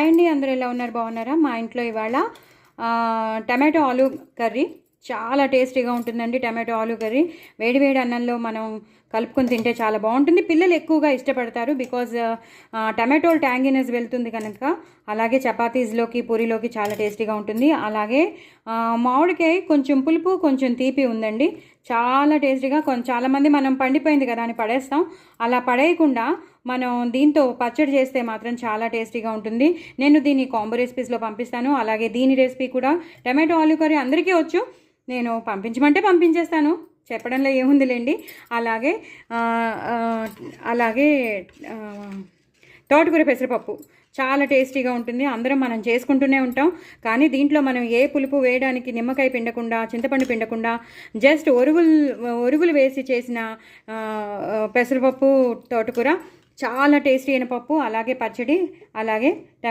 Hi అండి, అందరూ ఎలా ఉన్నారు? బాగున్నారా? మా ఇంట్లో ఇవాళ టమాటో ఆలు కర్రీ చాలా టేస్టీగా ఉంటుందండి. టమాటో ఆలు కర్రీ వేడి వేడి అన్నంలో మనం కలుపుకొని తింటే చాలా బాగుంటుంది. పిల్లలు ఎక్కువగా ఇష్టపడతారు బికాజ్ టమాటో ట్యాంగినెస్ వెళ్తుంది కనుక. అలాగే చపాతీస్లోకి, పూరీలోకి చాలా టేస్టీగా ఉంటుంది. అలాగే మామిడికాయ కొంచెం పులుపు కొంచెం తీపి ఉందండి, చాలా టేస్టీగా. చాలామంది మనం పండిపోయింది కదా అని పడేస్తాం. అలా పడేయకుండా మనం దీంతో పచ్చడి చేస్తే మాత్రం చాలా టేస్టీగా ఉంటుంది. నేను దీన్ని కాంబో రెసిపీస్లో పంపిస్తాను. అలాగే దీని రెసిపీ కూడా టమాటో ఆలు కర్రీ అందరికీ వచ్చు, నేను పంపించమంటే పంపించేస్తాను, చెప్పడంలో ఏముందిలేండి. అలాగే అలాగే తోటకూర పెసరపప్పు చాలా టేస్టీగా ఉంటుంది. అందరం మనం చేసుకుంటూనే ఉంటాం, కానీ దీంట్లో మనం ఏ పులుపు వేయడానికి నిమ్మకాయ పిండకుండా, చింతపండు పిండకుండా జస్ట్ ఒరుగులు వేసి చేసిన పెసరపప్పు తోటకూర చాలా టేస్టీ అయిన పప్పు. అలాగే పచ్చడి, అలాగే